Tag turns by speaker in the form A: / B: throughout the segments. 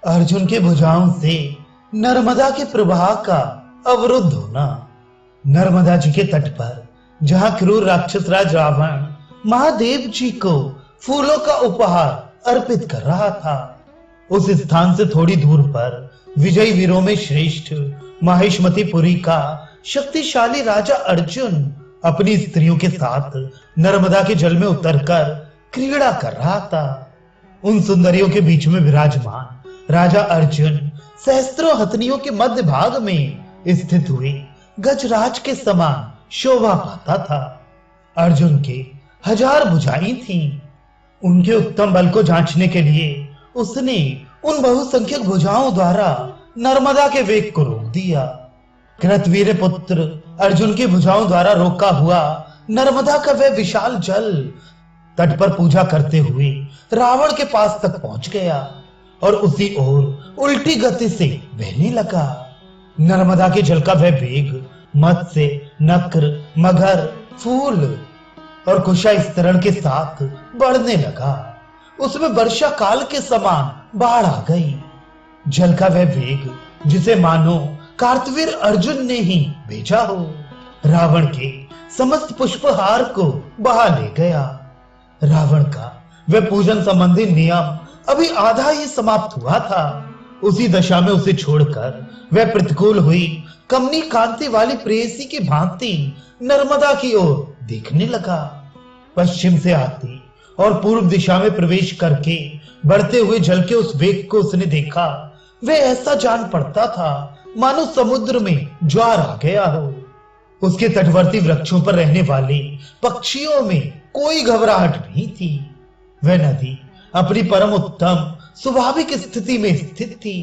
A: अर्जुन के भुजाओं से नर्मदा के प्रवाह का अवरुद्ध होना। नर्मदा जी के तट पर जहां क्रूर राक्षस राज रावण महादेव जी को फूलों का उपहार अर्पित कर रहा था, उस स्थान से थोड़ी दूर पर विजयी वीरों में श्रेष्ठ माहिष्मतीपुरी का शक्तिशाली राजा अर्जुन अपनी स्त्रियों के साथ नर्मदा के जल में उतरकर क्रीड़ा कर रहा था। उन सुंदरियों के बीच में विराजमान राजा अर्जुन सहस्त्रों हथनियों के मध्य भाग में स्थित हुए गजराज के समान शोभा पाता था। अर्जुन के 1000 भुजाएं थीं। उनके उत्तम बल को जांचने के लिए उसने उन बहुसंख्यक भुजाओं द्वारा नर्मदा के वेग को रोक दिया। कृतवीर पुत्र अर्जुन की भुजाओं द्वारा रोका हुआ नर्मदा का वह विशाल जल तट पर पूजा करते हुए रावण के पास तक पहुंच गया और उसी ओर उल्टी गति से बहने लगा। नर्मदा के जल का वह वेग मत्स्य, नक्र, मगर, फूल और कुशास्तरण के साथ बढ़ने लगा। उसमें वर्षा काल के समान बाढ़ आ गई। जल का वह वेग जिसे मानो कार्तवीर अर्जुन ने ही भेजा हो, रावण के समस्त पुष्पहार को बहा ले गया। रावण का वह पूजन संबंधी नियम अभी आधा ही समाप्त हुआ था। उसी दशा में उसे छोड़कर वह प्रतिकूल हुई कमनी कांति वाली प्रेयसी की भांति नर्मदा की ओर देखने लगा। पश्चिम से आती और पूर्व दिशा में प्रवेश करके बढ़ते हुए जल के उस वेग को उसने देखा। वह ऐसा जान पड़ता था मानो समुद्र में ज्वार आ गया हो। उसके तटवर्ती वृक्षों पर रहने वाले पक्षियों में कोई घबराहट नहीं थी। वह नदी अपनी परम उत्तम स्वाभाविक स्थिति में स्थित थी।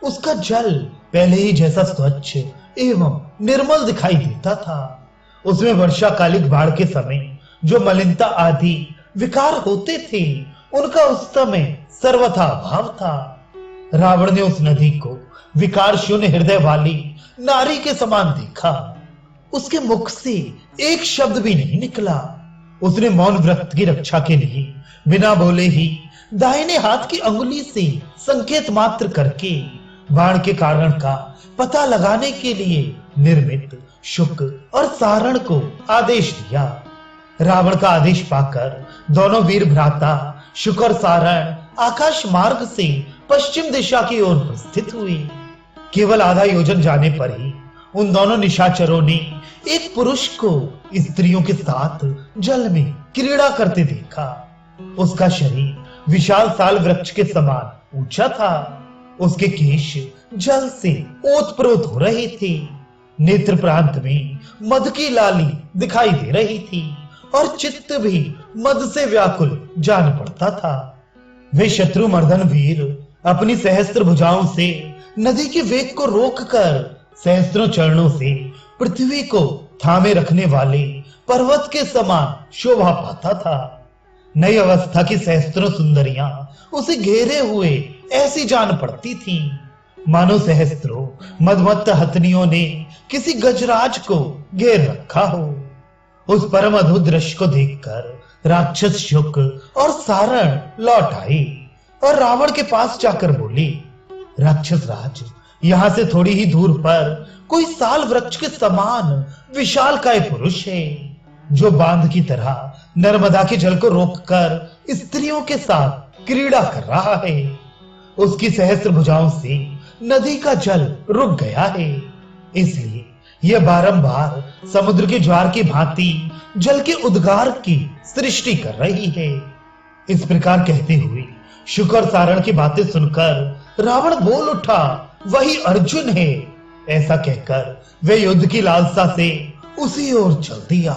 A: उसका जल पहले ही जैसा स्वच्छ एवं निर्मल दिखाई देता था। उसमें वर्षाकालिक बाढ़ के समय जो मलिनता आदि विकार होते थे, उनका उस समय सर्वथा अभाव था। रावण ने उस नदी को विकार शून्य हृदय वाली नारी के समान देखा। उसके मुख से एक शब्द भी नहीं निकला। उसने मौन व्रत की रक्षा के लिए बिना बोले ही दाहिने हाथ की अंगुली से संकेत मात्र करके बाण के कारण का पता लगाने के लिए निर्मित शुक और सारण को आदेश दिया। रावण का आदेश पाकर दोनों वीर भ्राता शुक और सारण आकाश मार्ग से पश्चिम दिशा की ओर प्रस्थित हुए। केवल आधा योजन जाने पर ही उन दोनों निशाचरों ने एक पुरुष को स्त्रियों के साथ जल में क्रीड़ा करते देखा। उसका शरीर विशाल साल वृक्ष के समान ऊंचा था। उसके केश जल से ओतप्रोत हो रहे थे। नेत्र प्रांत में मद की लाली दिखाई दे रही थी और चित्त भी मद से व्याकुल जान पड़ता था। वे शत्रु मर्दन वीर अपनी सहस्त्र भुजाओं से नदी के वेग को रोककर सहस्त्रों चरणों से पृथ्वी को थामे रखने वाले पर्वत के समान शोभा पाता था। नई अवस्था की सहस्त्रों सुंदरियां उसे घेरे हुए ऐसी जान पड़ती थीं, मानो सहस्त्रों मदमत्त हथनियों ने किसी गजराज को घेर रखा हो। उस परम अद्भुत दृश्य को देखकर राक्षस शुक और सारण लौट आई और रावण के पास जाकर बोली, राक्षस राज, यहां से थोड़ी ही दूर पर कोई साल वृक्ष के समान विशालकाय पुरुष है, जो बांध की तरह नर्मदा के जल को रोककर स्त्रियों के साथ क्रीड़ा कर रहा है। उसकी सहस्त्र भुजाओं से नदी का जल रुक गया है, इसलिए यह बारंबार समुद्र के ज्वार की भांति जल के उद्गार की सृष्टि कर रही है। इस प्रकार कहते हुए शुक और सारण की बातें सुनकर रावण बोल उठा, वही अर्जुन है। ऐसा कहकर वे युद्ध की लालसा से उसी ओर चल दिया।